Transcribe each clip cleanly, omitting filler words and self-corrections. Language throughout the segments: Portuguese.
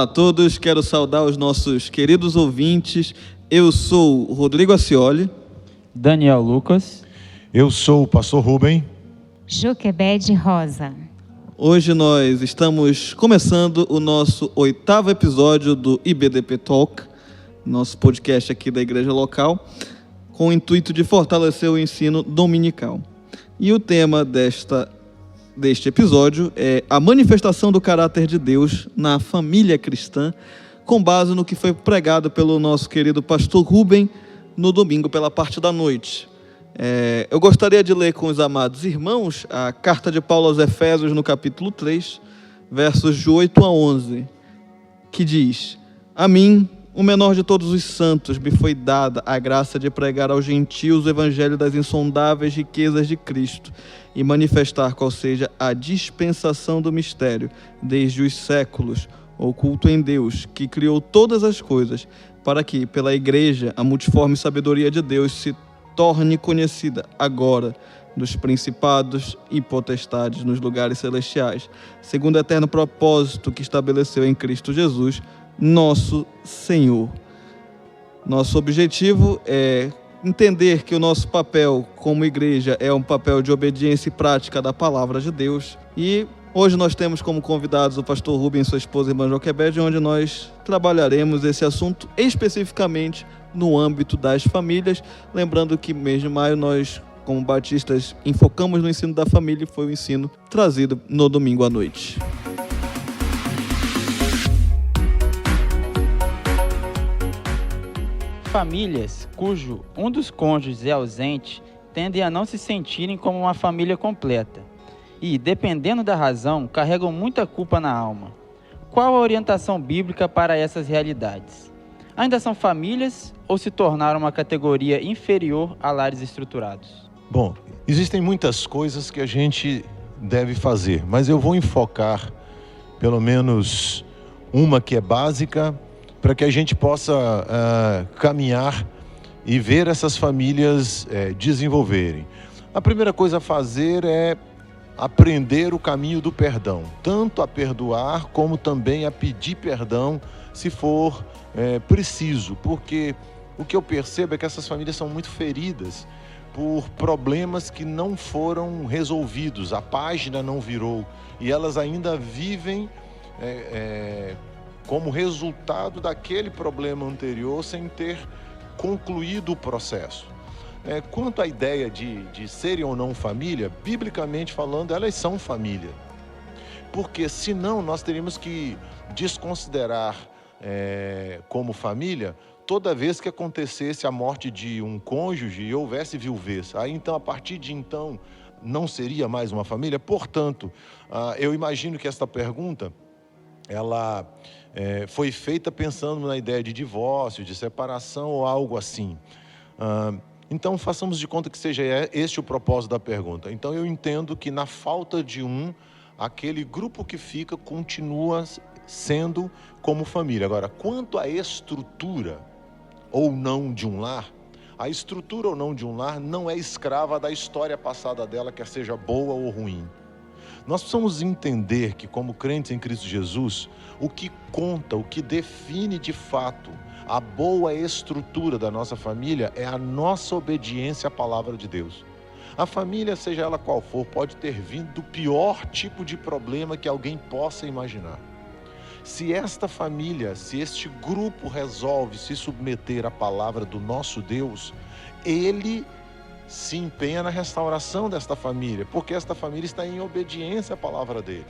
Olá a todos, quero saudar os nossos queridos ouvintes. Eu sou o Rodrigo Acioli. Daniel Lucas. Eu sou o pastor Rubem. Joquebede Rosa. Hoje nós estamos começando o nosso 8º episódio do IBDP Talk, nosso podcast aqui da igreja local, com o intuito de fortalecer o ensino dominical. E o tema deste episódio é a manifestação do caráter de Deus na família cristã, com base no que foi pregado pelo nosso querido pastor Rubem no domingo pela parte da noite. Eu gostaria de ler com os amados irmãos a carta de Paulo aos Efésios no capítulo 3, versos de 8 a 11, que diz: A mim, o menor de todos os santos, me foi dada a graça de pregar aos gentios o evangelho das insondáveis riquezas de Cristo e manifestar qual seja a dispensação do mistério, desde os séculos, oculto em Deus, que criou todas as coisas, para que, pela igreja, a multiforme sabedoria de Deus se torne conhecida agora dos principados e potestades nos lugares celestiais, segundo o eterno propósito que estabeleceu em Cristo Jesus, nosso Senhor. Nosso objetivo é entender que o nosso papel como igreja é um papel de obediência e prática da palavra de Deus. E hoje nós temos como convidados o pastor Rubem e sua esposa irmã Joquebede, onde nós trabalharemos esse assunto especificamente no âmbito das famílias. Lembrando que mês de maio nós, como batistas, enfocamos no ensino da família e foi o ensino trazido no domingo à noite. Famílias cujo um dos cônjuges é ausente tendem a não se sentirem como uma família completa e, dependendo da razão, carregam muita culpa na alma. Qual a orientação bíblica para essas realidades? Ainda são famílias ou se tornaram uma categoria inferior a lares estruturados? Bom, existem muitas coisas que a gente deve fazer, mas eu vou enfocar pelo menos uma que é básica, para que a gente possa caminhar e ver essas famílias desenvolverem. A primeira coisa a fazer é aprender o caminho do perdão, tanto a perdoar como também a pedir perdão se for preciso, porque o que eu percebo é que essas famílias são muito feridas por problemas que não foram resolvidos, a página não virou e elas ainda vivem como resultado daquele problema anterior sem ter concluído o processo. Quanto à ideia de serem ou não família, biblicamente falando, elas são família. Porque senão nós teríamos que desconsiderar como família toda vez que acontecesse a morte de um cônjuge e houvesse viuvez. Aí então, a partir de então, não seria mais uma família? Portanto, eu imagino que esta pergunta ela foi feita pensando na ideia de divórcio, de separação ou algo assim. Então, façamos de conta que seja este o propósito da pergunta. Então, eu entendo que na falta de aquele grupo que fica continua sendo como família. Agora, quanto à estrutura ou não de um lar, a estrutura ou não de um lar não é escrava da história passada dela, quer seja boa ou ruim. Nós precisamos entender que, como crentes em Cristo Jesus, o que conta, o que define de fato a boa estrutura da nossa família é a nossa obediência à palavra de Deus. A família, seja ela qual for, pode ter vindo do pior tipo de problema que alguém possa imaginar. Se esta família, se este grupo resolve se submeter à palavra do nosso Deus, Ele se empenha na restauração desta família, porque esta família está em obediência à palavra dele.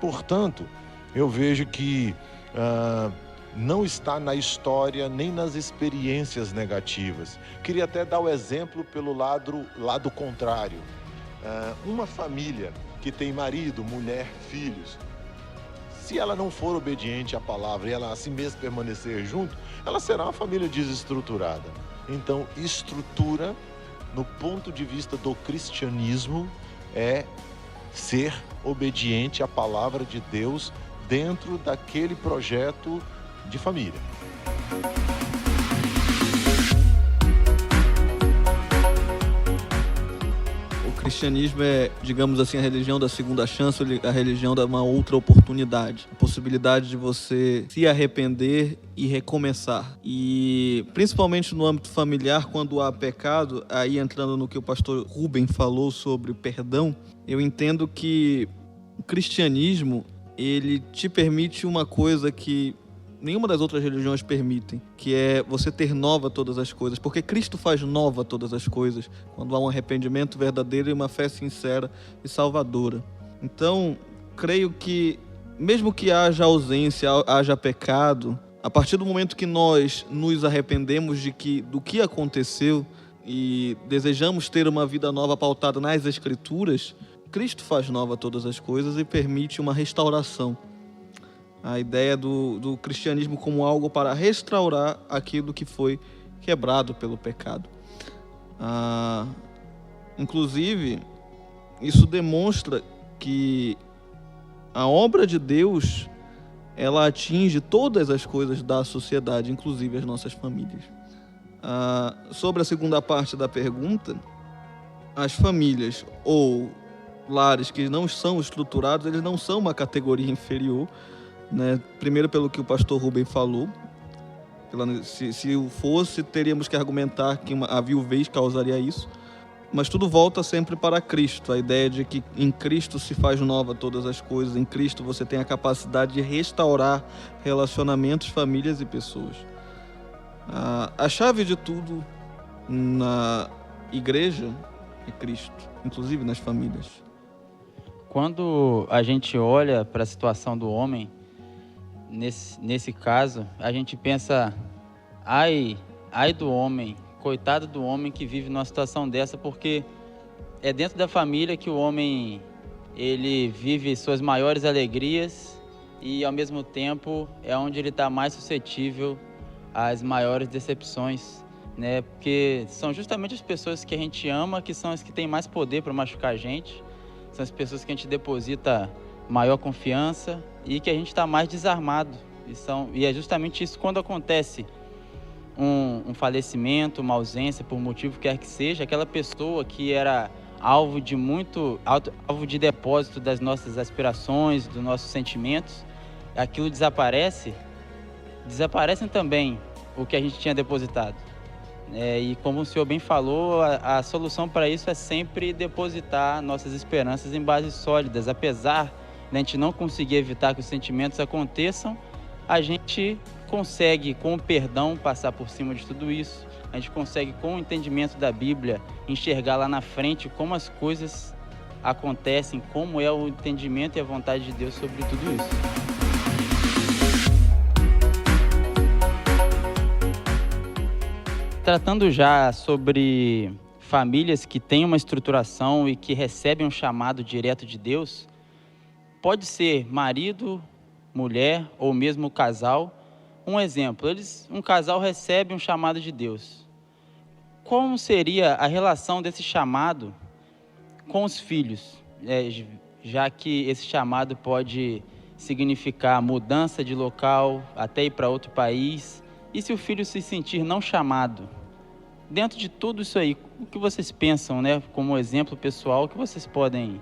Portanto, eu vejo que não está na história nem nas experiências negativas. Queria até dar o exemplo pelo lado contrário. Uma família que tem marido, mulher, filhos, se ela não for obediente à palavra e ela assim mesmo permanecer junto, ela será uma família desestruturada. Então, estrutura, no ponto de vista do cristianismo, é ser obediente à palavra de Deus dentro daquele projeto de família. cristianismo é, digamos assim, a religião da segunda chance, a religião da uma outra oportunidade. A possibilidade de você se arrepender e recomeçar. E principalmente no âmbito familiar, quando há pecado, aí entrando no que o pastor Rubem falou sobre perdão, eu entendo que o cristianismo, ele te permite uma coisa que nenhuma das outras religiões permitem, que é você ter nova todas as coisas, porque Cristo faz nova todas as coisas, quando há um arrependimento verdadeiro e uma fé sincera e salvadora. Então, creio que, mesmo que haja ausência, haja pecado, a partir do momento que nós nos arrependemos do que aconteceu e desejamos ter uma vida nova pautada nas Escrituras, Cristo faz nova todas as coisas e permite uma restauração. A ideia do cristianismo como algo para restaurar aquilo que foi quebrado pelo pecado. Inclusive, isso demonstra que a obra de Deus, ela atinge todas as coisas da sociedade, inclusive as nossas famílias. Sobre a segunda parte da pergunta, as famílias ou lares que não são estruturados, eles não são uma categoria inferior, né? Primeiro, pelo que o pastor Rubem falou, se o fosse, teríamos que argumentar que a viuvez causaria isso, mas tudo volta sempre para Cristo, a ideia de que em Cristo se faz nova todas as coisas, em Cristo você tem a capacidade de restaurar relacionamentos, famílias e pessoas. A chave de tudo na igreja é Cristo, inclusive nas famílias. Quando a gente olha para a situação do homem, nesse caso, a gente pensa, ai do homem, coitado do homem que vive numa situação dessa, porque é dentro da família que o homem ele vive suas maiores alegrias e, ao mesmo tempo, é onde ele está mais suscetível às maiores decepções, né? Porque são justamente as pessoas que a gente ama que são as que têm mais poder para machucar a gente, são as pessoas que a gente deposita maior confiança e que a gente está mais desarmado. E é justamente isso quando acontece um falecimento, uma ausência, por motivo quer que seja, aquela pessoa que era alvo de depósito das nossas aspirações, dos nossos sentimentos, aquilo desaparecem também o que a gente tinha depositado. E como o senhor bem falou, a solução para isso é sempre depositar nossas esperanças em bases sólidas. Apesar de a gente não conseguir evitar que os sentimentos aconteçam, a gente consegue, com o perdão, passar por cima de tudo isso. A gente consegue, com o entendimento da Bíblia, enxergar lá na frente como as coisas acontecem, como é o entendimento e a vontade de Deus sobre tudo isso. Tratando já sobre famílias que têm uma estruturação e que recebem um chamado direto de Deus, pode ser marido, mulher ou mesmo casal. Um exemplo, um casal recebe um chamado de Deus. Como seria a relação desse chamado com os filhos? Já que esse chamado pode significar mudança de local, até ir para outro país. E se o filho se sentir não chamado? Dentro de tudo isso aí, o que vocês pensam, né, como exemplo pessoal, o que vocês podem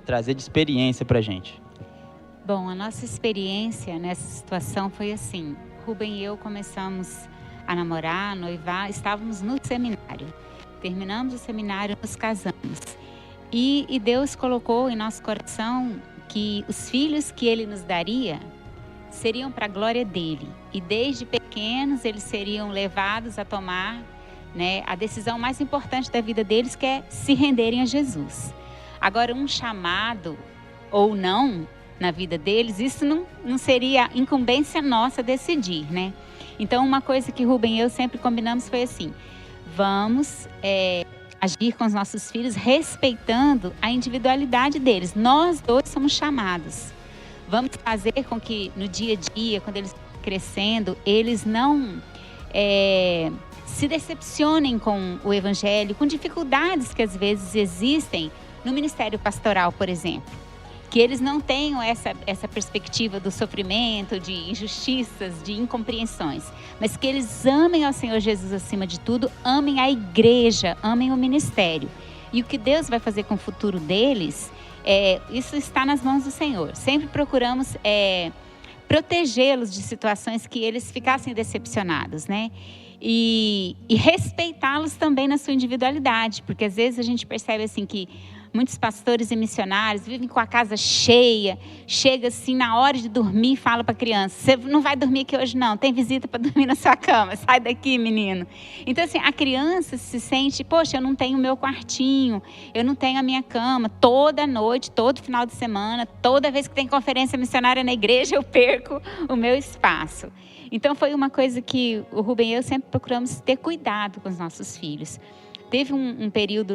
trazer de experiência para a gente? Bom, a nossa experiência nessa situação foi assim. Rubem e eu começamos a namorar, noivar, estávamos no seminário. Terminamos o seminário, nos casamos. E Deus colocou em nosso coração que os filhos que Ele nos daria seriam para a glória dEle. E desde pequenos eles seriam levados a tomar, a decisão mais importante da vida deles, que é se renderem a Jesus. Agora, um chamado ou não na vida deles, isso não seria incumbência nossa decidir, né? Então, uma coisa que Rubem e eu sempre combinamos foi assim: vamos agir com os nossos filhos respeitando a individualidade deles. Nós dois somos chamados. Vamos fazer com que no dia a dia, quando eles estão crescendo, eles não se decepcionem com o evangelho, com dificuldades que às vezes existem no ministério pastoral, por exemplo. Que eles não tenham essa perspectiva do sofrimento, de injustiças, de incompreensões, mas que eles amem ao Senhor Jesus acima de tudo, amem a igreja, amem o ministério. E o que Deus vai fazer com o futuro deles, isso está nas mãos do Senhor. Sempre procuramos protegê-los de situações que eles ficassem decepcionados, né? E respeitá-los também na sua individualidade, porque às vezes a gente percebe assim que muitos pastores e missionários vivem com a casa cheia, chega assim na hora de dormir e fala para a criança: você não vai dormir aqui hoje não, tem visita para dormir na sua cama, sai daqui, menino. Então assim, a criança se sente: poxa, eu não tenho o meu quartinho, eu não tenho a minha cama, toda noite, todo final de semana, toda vez que tem conferência missionária na igreja, eu perco o meu espaço. Então foi uma coisa que o Rubem e eu sempre procuramos ter cuidado com os nossos filhos. Teve um período,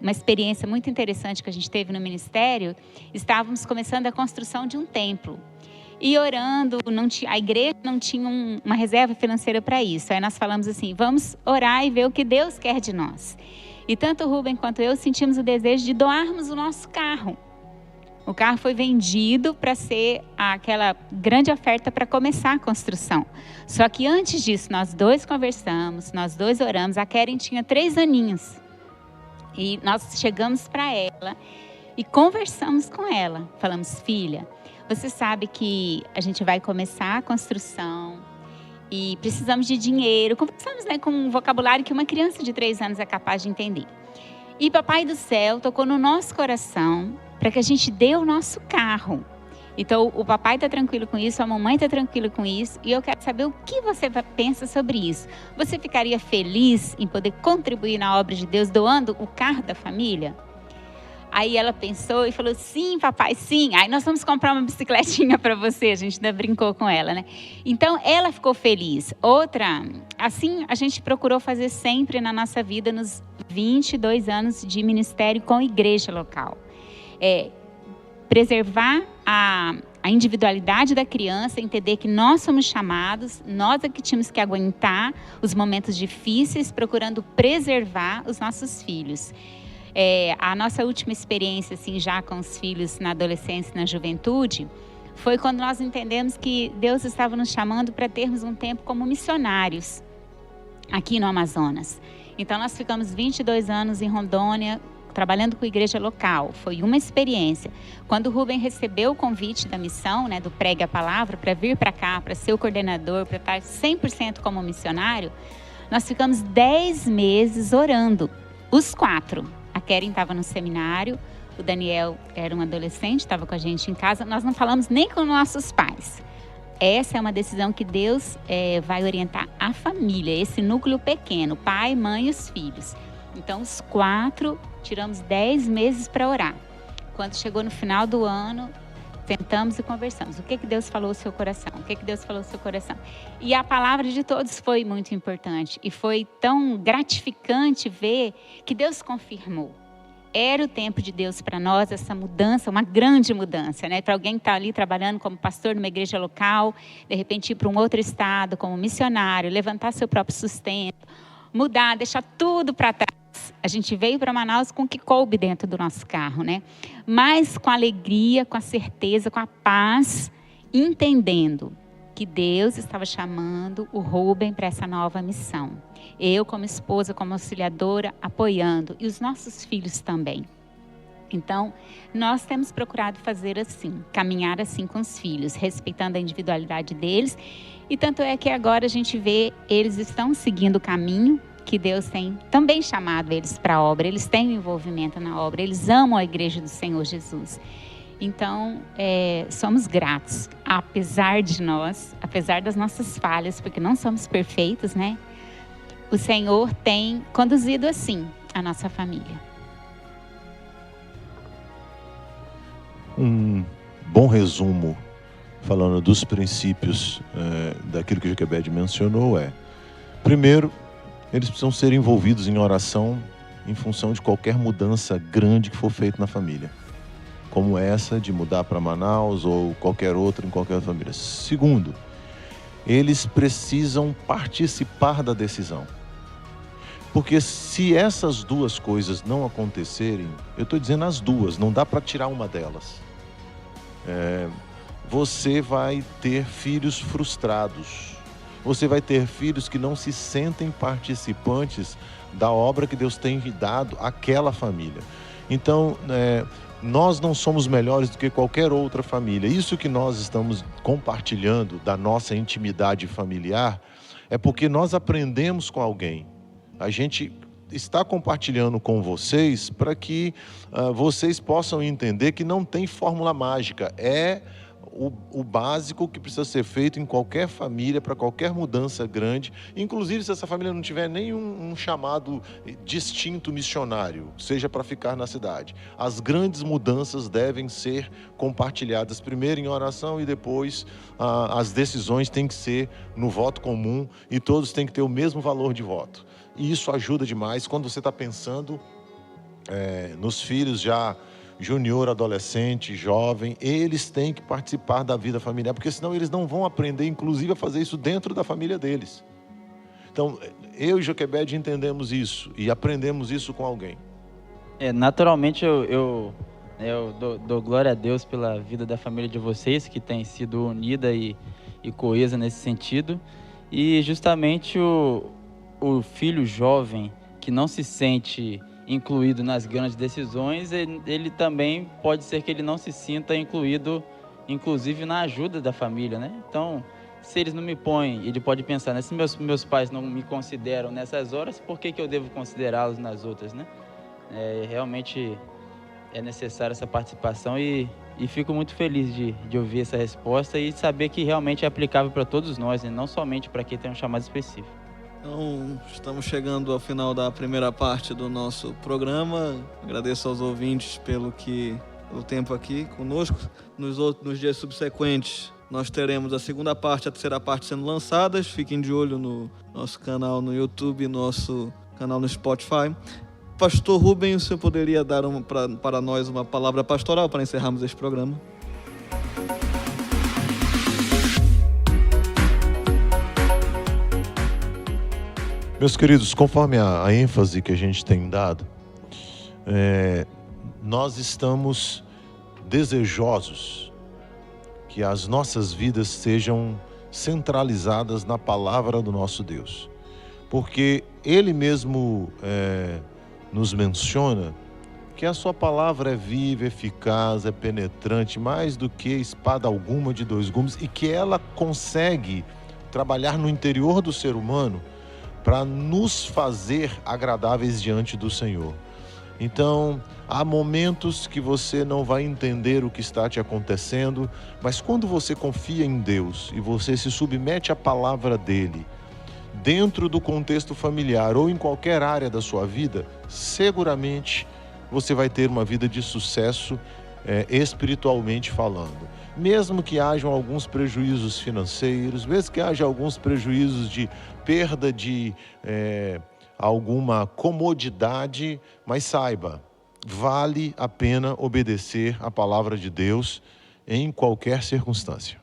uma experiência muito interessante que a gente teve no ministério. Estávamos começando a construção de um templo. E orando, a igreja não tinha uma reserva financeira para isso. Aí nós falamos assim: vamos orar e ver o que Deus quer de nós. E tanto o Rubem quanto eu sentimos o desejo de doarmos o nosso carro. O carro foi vendido para ser aquela grande oferta para começar a construção. Só que antes disso, nós dois conversamos, nós dois oramos. A Keren tinha 3 aninhos. E nós chegamos para ela e conversamos com ela. Falamos: filha, você sabe que a gente vai começar a construção e precisamos de dinheiro. Conversamos, né, com um vocabulário que uma criança de 3 anos é capaz de entender. E Papai do Céu tocou no nosso coração para que a gente dê o nosso carro. Então, o papai está tranquilo com isso, a mamãe está tranquila com isso, e eu quero saber o que você pensa sobre isso. Você ficaria feliz em poder contribuir na obra de Deus doando o carro da família? Aí ela pensou e falou: sim, papai, sim. Aí nós vamos comprar uma bicicletinha para você. A gente ainda brincou com ela, né? Então, ela ficou feliz. Assim a gente procurou fazer sempre na nossa vida, nos 22 anos de ministério com igreja local. Preservar a individualidade da criança, entender que nós somos chamados, nós é que tínhamos que aguentar os momentos difíceis, procurando preservar os nossos filhos. A nossa última experiência, assim, já com os filhos na adolescência e na juventude, foi quando nós entendemos que Deus estava nos chamando para termos um tempo como missionários aqui no Amazonas. Então, nós ficamos 22 anos em Rondônia, trabalhando com a igreja local. Foi uma experiência. Quando o Rubem recebeu o convite da missão, né, do Pregue a Palavra, para vir para cá, para ser o coordenador, para estar 100% como missionário, nós ficamos 10 meses orando, os 4. A Keren estava no seminário, o Daniel era um adolescente, estava com a gente em casa. Nós não falamos nem com nossos pais. Essa é uma decisão que Deus vai orientar a família, esse núcleo pequeno, pai, mãe e os filhos. Então, os 4, tiramos 10 meses para orar. Quando chegou no final do ano, sentamos e conversamos. O que Deus falou ao seu coração? O que Deus falou ao seu coração? E a palavra de todos foi muito importante. E foi tão gratificante ver que Deus confirmou. Era o tempo de Deus para nós, essa mudança, uma grande mudança, né? Para alguém que está ali trabalhando como pastor numa igreja local, de repente ir para um outro estado como missionário, levantar seu próprio sustento, mudar, deixar tudo para trás. A gente veio para Manaus com o que coube dentro do nosso carro, né? Mas com a alegria, com a certeza, com a paz, entendendo que Deus estava chamando o Rubem para essa nova missão. Eu, como esposa, como auxiliadora, apoiando, e os nossos filhos também. Então, nós temos procurado fazer assim, caminhar assim com os filhos, respeitando a individualidade deles. E tanto é que agora a gente vê, eles estão seguindo o caminho que Deus tem também chamado eles para a obra. Eles têm um envolvimento na obra, eles amam a igreja do Senhor Jesus. Então, somos gratos, apesar de nós, apesar das nossas falhas, porque não somos perfeitos, né? O Senhor tem conduzido assim a nossa família. Um bom resumo, falando dos princípios daquilo que o Joquebed mencionou primeiro, eles precisam ser envolvidos em oração em função de qualquer mudança grande que for feita na família, como essa de mudar para Manaus ou qualquer outra em qualquer família. Segundo, eles precisam participar da decisão. Porque se essas duas coisas não acontecerem, eu estou dizendo as duas, não dá para tirar uma delas. Você vai ter filhos frustrados. você vai ter filhos que não se sentem participantes da obra que Deus tem dado àquela família. Então, nós não somos melhores do que qualquer outra família. Isso que nós estamos compartilhando da nossa intimidade familiar é porque nós aprendemos com alguém. A gente está compartilhando com vocês para que vocês possam entender que não tem fórmula mágica. É o básico que precisa ser feito em qualquer família, para qualquer mudança grande, inclusive se essa família não tiver nenhum chamado distinto missionário, seja para ficar na cidade. As grandes mudanças devem ser compartilhadas primeiro em oração e depois as decisões têm que ser no voto comum e todos têm que ter o mesmo valor de voto. E isso ajuda demais quando você está pensando nos filhos já junior, adolescente, jovem. Eles têm que participar da vida familiar, porque senão eles não vão aprender, inclusive, a fazer isso dentro da família deles. Então, eu e Joquebed entendemos isso e aprendemos isso com alguém. Naturalmente, eu dou glória a Deus pela vida da família de vocês, que tem sido unida e coesa nesse sentido. E justamente o filho jovem que não se sente incluído nas grandes decisões, ele também pode ser que ele não se sinta incluído, inclusive na ajuda da família, né? Então, se eles não me põem, ele pode pensar, né? Se meus pais não me consideram nessas horas, por que eu devo considerá-los nas outras, né? Realmente é necessária essa participação e fico muito feliz de ouvir essa resposta e saber que realmente é aplicável para todos nós, né? Não somente para quem tem um chamado específico. Então, estamos chegando ao final da primeira parte do nosso programa. Agradeço aos ouvintes pelo tempo aqui conosco. Nos dias subsequentes, nós teremos a segunda parte e a terceira parte sendo lançadas. Fiquem de olho no nosso canal no YouTube e nosso canal no Spotify. Pastor Rubem, o senhor poderia dar para nós uma palavra pastoral para encerrarmos este programa? Meus queridos, conforme a ênfase que a gente tem dado, nós estamos desejosos que as nossas vidas sejam centralizadas na palavra do nosso Deus. Porque Ele mesmo nos menciona que a sua palavra é viva, eficaz, é penetrante, mais do que espada alguma de dois gumes, e que ela consegue trabalhar no interior do ser humano para nos fazer agradáveis diante do Senhor. Então, há momentos que você não vai entender o que está te acontecendo, mas quando você confia em Deus e você se submete à palavra dele, dentro do contexto familiar ou em qualquer área da sua vida, seguramente você vai ter uma vida de sucesso espiritualmente falando. Mesmo que hajam alguns prejuízos financeiros, mesmo que haja alguns prejuízos de perda de alguma comodidade, mas saiba, vale a pena obedecer a palavra de Deus em qualquer circunstância.